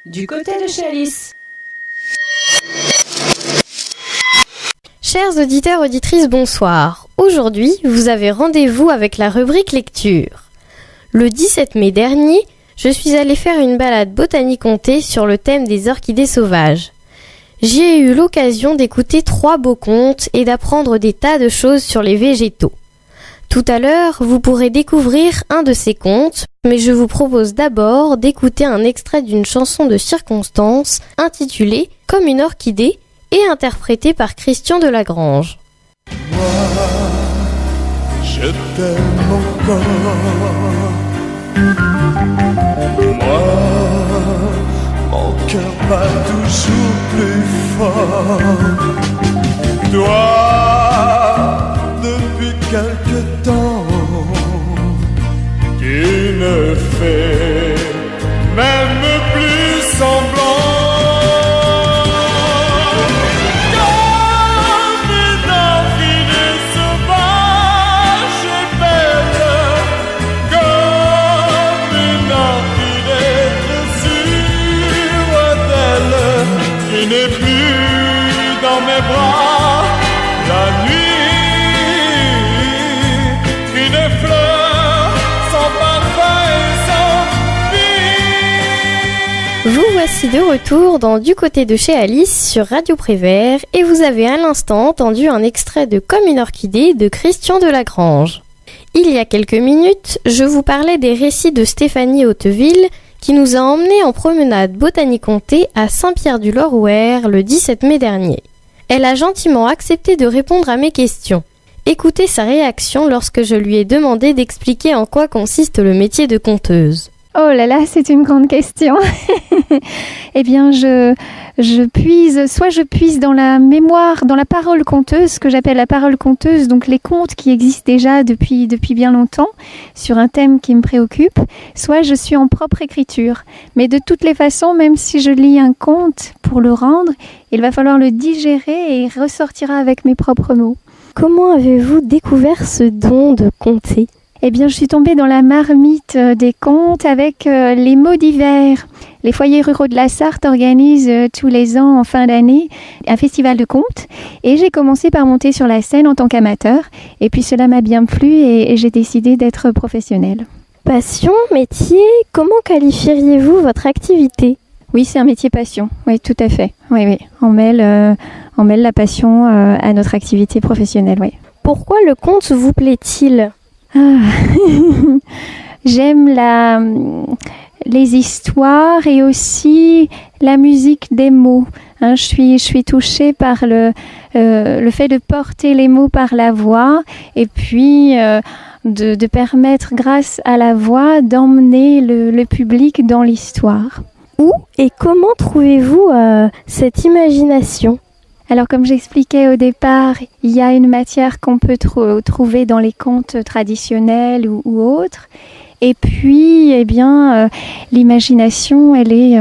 du côté de chez Alice. Chers auditeurs, auditrices, bonsoir. Aujourd'hui, vous avez rendez-vous avec la rubrique lecture. Le 17 mai dernier, je suis allée faire une balade botanique-contée sur le thème des orchidées sauvages. J'y ai eu l'occasion d'écouter 3 beaux contes et d'apprendre des tas de choses sur les végétaux. Tout à l'heure, vous pourrez découvrir un de ces contes, mais je vous propose d'abord d'écouter un extrait d'une chanson de circonstance intitulée « Comme une orchidée » et interprétée par Christian de Lagrange. Moi, je t'aime encore. Moi, mon cœur bat toujours plus fort. Toi, depuis quelque temps, tu ne fais même plus semblant. Tu n'es plus dans mes bras la nuit, une fleur sans parfum et sans vie. Vous voici de retour dans Du côté de chez Alice sur Radio Prévert et vous avez à l'instant entendu un extrait de Comme une orchidée de Christian de Lagrange. Il y a quelques minutes, je vous parlais des récits de Stéphanie Hauteville qui nous a emmenés en promenade botanique-contée à Saint-Pierre-du-Lorouër le 17 mai dernier. Elle a gentiment accepté de répondre à mes questions. Écoutez sa réaction lorsque je lui ai demandé d'expliquer en quoi consiste le métier de conteuse. Oh là là, c'est une grande question. Eh bien, je puise dans la mémoire, dans la parole conteuse, ce que j'appelle la parole conteuse, donc les contes qui existent déjà depuis bien longtemps, sur un thème qui me préoccupe, soit je suis en propre écriture. Mais de toutes les façons, même si je lis un conte pour le rendre, il va falloir le digérer et il ressortira avec mes propres mots. Comment avez-vous découvert ce don de conter ? Eh bien, je suis tombée dans la marmite des contes avec les mots d'hiver. Les foyers ruraux de la Sarthe organisent tous les ans, en fin d'année, un festival de contes. Et j'ai commencé par monter sur la scène en tant qu'amateur. Et puis cela m'a bien plu et j'ai décidé d'être professionnelle. Passion, métier, comment qualifieriez-vous votre activité ? Oui, c'est un métier passion. Oui, tout à fait. Oui. On mêle la passion à notre activité professionnelle, oui. Pourquoi le conte vous plaît-il ? J'aime les histoires et aussi la musique des mots. Je suis touchée par le fait de porter les mots par la voix et puis de permettre, grâce à la voix, d'emmener le public dans l'histoire. Où et comment trouvez-vous cette imagination ? Alors, comme j'expliquais au départ, il y a une matière qu'on peut trouver dans les contes traditionnels ou autres. Et puis, l'imagination, elle est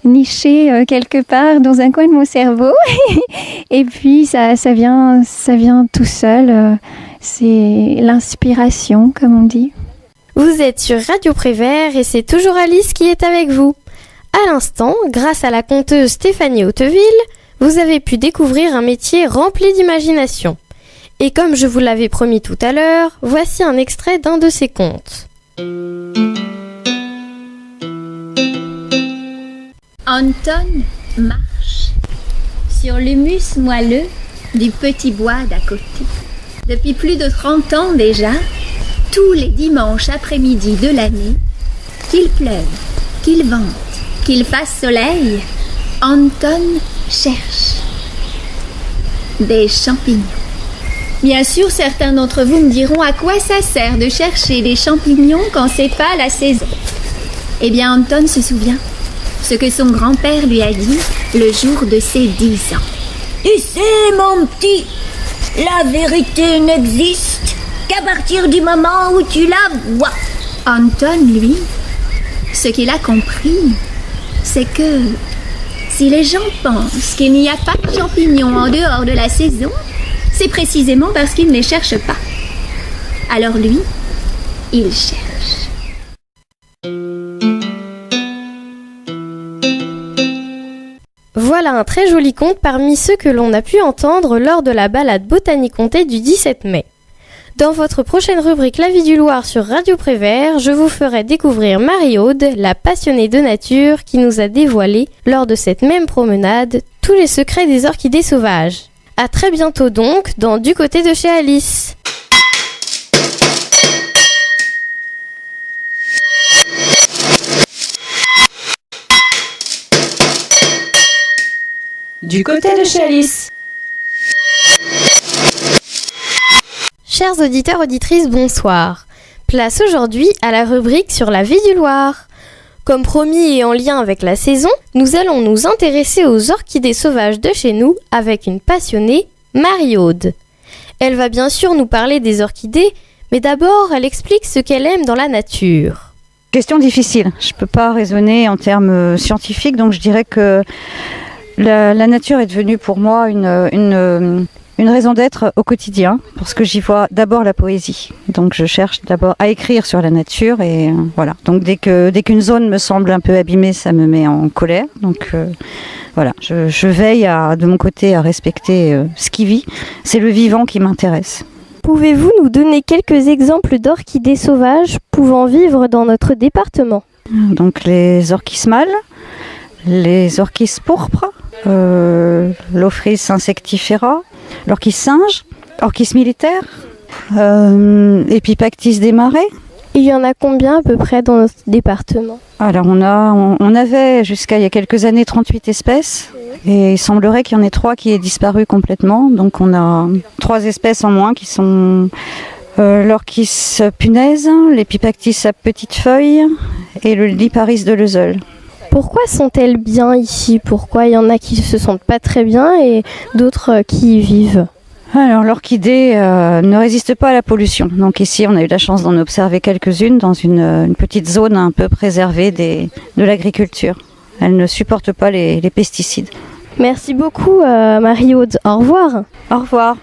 nichée quelque part dans un coin de mon cerveau. Et puis, ça vient tout seul. C'est l'inspiration, comme on dit. Vous êtes sur Radio Prévert et c'est toujours Alice qui est avec vous. À l'instant, grâce à la conteuse Stéphanie Hauteville, vous avez pu découvrir un métier rempli d'imagination. Et comme je vous l'avais promis tout à l'heure, voici un extrait d'un de ses contes. Anton marche sur l'humus moelleux du petit bois d'à côté. Depuis plus de 30 ans déjà, tous les dimanches après-midi de l'année, qu'il pleuve, qu'il vente, qu'il fasse soleil, Anton cherche des champignons. Bien sûr, certains d'entre vous me diront à quoi ça sert de chercher des champignons quand c'est pas la saison. Eh bien, Anton se souvient ce que son grand-père lui a dit le jour de ses 10 ans. Tu sais, mon petit, la vérité n'existe qu'à partir du moment où tu la vois. Anton, lui, ce qu'il a compris, c'est que si les gens pensent qu'il n'y a pas de champignons en dehors de la saison, c'est précisément parce qu'ils ne les cherchent pas. Alors lui, il cherche. Voilà un très joli conte parmi ceux que l'on a pu entendre lors de la balade botanique-contée du 17 mai. Dans votre prochaine rubrique La vie du Loir sur Radio Prévert, je vous ferai découvrir Marie-Aude, la passionnée de nature qui nous a dévoilé, lors de cette même promenade, tous les secrets des orchidées sauvages. À très bientôt donc, dans Du côté de chez Alice. Du côté de chez Alice. Chers auditeurs, auditrices, bonsoir. Place aujourd'hui à la rubrique sur la vie du Loir. Comme promis et en lien avec la saison, nous allons nous intéresser aux orchidées sauvages de chez nous avec une passionnée, Marie-Aude. Elle va bien sûr nous parler des orchidées, mais d'abord elle explique ce qu'elle aime dans la nature. Question difficile. Je ne peux pas raisonner en termes scientifiques, donc je dirais que la nature est devenue pour moi une raison d'être au quotidien, parce que j'y vois d'abord la poésie. Donc je cherche d'abord à écrire sur la nature et voilà. Donc dès qu'une zone me semble un peu abîmée, ça me met en colère. Donc voilà, je veille de mon côté à respecter ce qui vit. C'est le vivant qui m'intéresse. Pouvez-vous nous donner quelques exemples d'orchidées sauvages pouvant vivre dans notre département ? Donc les orchis mâles, les orchis pourpres, l'Ophrys insectivora, l'orchis singe, orchis militaire, Epipactis des marais. Il y en a combien à peu près dans notre département ? Alors on avait jusqu'à il y a quelques années 38 espèces et il semblerait qu'il y en ait 3 qui aient disparu complètement. Donc on a 3 espèces en moins qui sont l'orchis punaise, l'Epipactis à petites feuilles et le Liparis de Leuzeul. Pourquoi sont-elles bien ici ? Pourquoi il y en a qui se sentent pas très bien et d'autres qui y vivent ? Alors l'orchidée ne résiste pas à la pollution. Donc ici on a eu la chance d'en observer quelques-unes dans une petite zone un peu préservée de l'agriculture. Elle ne supporte pas les pesticides. Merci beaucoup Marie-Aude. Au revoir. Au revoir.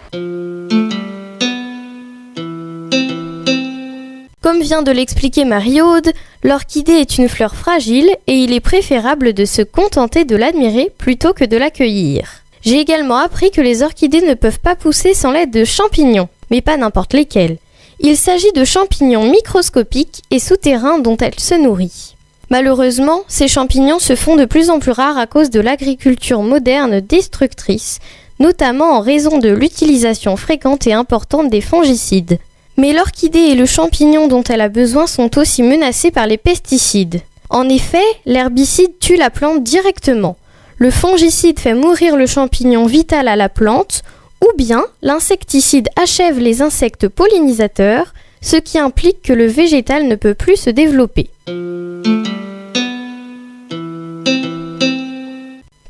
Comme vient de l'expliquer Marie-Aude, l'orchidée est une fleur fragile et il est préférable de se contenter de l'admirer plutôt que de l'accueillir. J'ai également appris que les orchidées ne peuvent pas pousser sans l'aide de champignons, mais pas n'importe lesquels. Il s'agit de champignons microscopiques et souterrains dont elle se nourrit. Malheureusement, ces champignons se font de plus en plus rares à cause de l'agriculture moderne destructrice, notamment en raison de l'utilisation fréquente et importante des fongicides. Mais l'orchidée et le champignon dont elle a besoin sont aussi menacés par les pesticides. En effet, l'herbicide tue la plante directement. Le fongicide fait mourir le champignon vital à la plante, ou bien l'insecticide achève les insectes pollinisateurs, ce qui implique que le végétal ne peut plus se développer.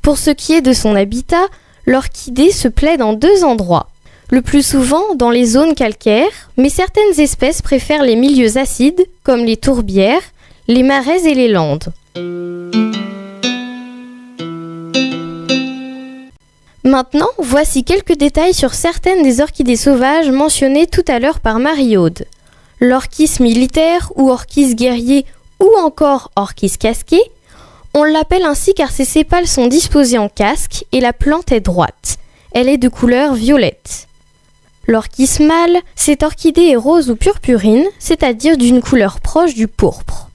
Pour ce qui est de son habitat, l'orchidée se plaît dans 2 endroits. Le plus souvent dans les zones calcaires, mais certaines espèces préfèrent les milieux acides, comme les tourbières, les marais et les landes. Maintenant, voici quelques détails sur certaines des orchidées sauvages mentionnées tout à l'heure par Marie-Aude. L'orchis militaire ou orchis guerrier ou encore orchis casqué, on l'appelle ainsi car ses sépales sont disposés en casque et la plante est droite. Elle est de couleur violette. L'orchis mâle, cette orchidée est rose ou purpurine, c'est-à-dire d'une couleur proche du pourpre.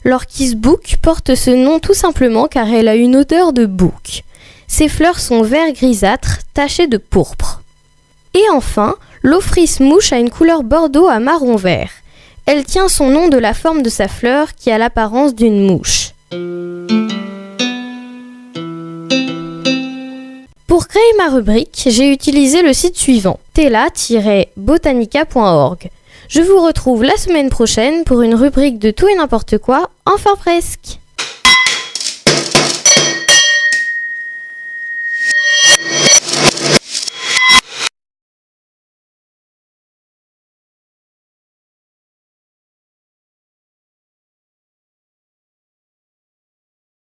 L'orchis bouc porte ce nom tout simplement car elle a une odeur de bouc. Ses fleurs sont vert grisâtres, tachées de pourpre. Et enfin, l'Ophrys mouche a une couleur bordeaux à marron vert. Elle tient son nom de la forme de sa fleur qui a l'apparence d'une mouche. Pour créer ma rubrique, j'ai utilisé le site suivant, tela-botanica.org. Je vous retrouve la semaine prochaine pour une rubrique de tout et n'importe quoi, enfin presque.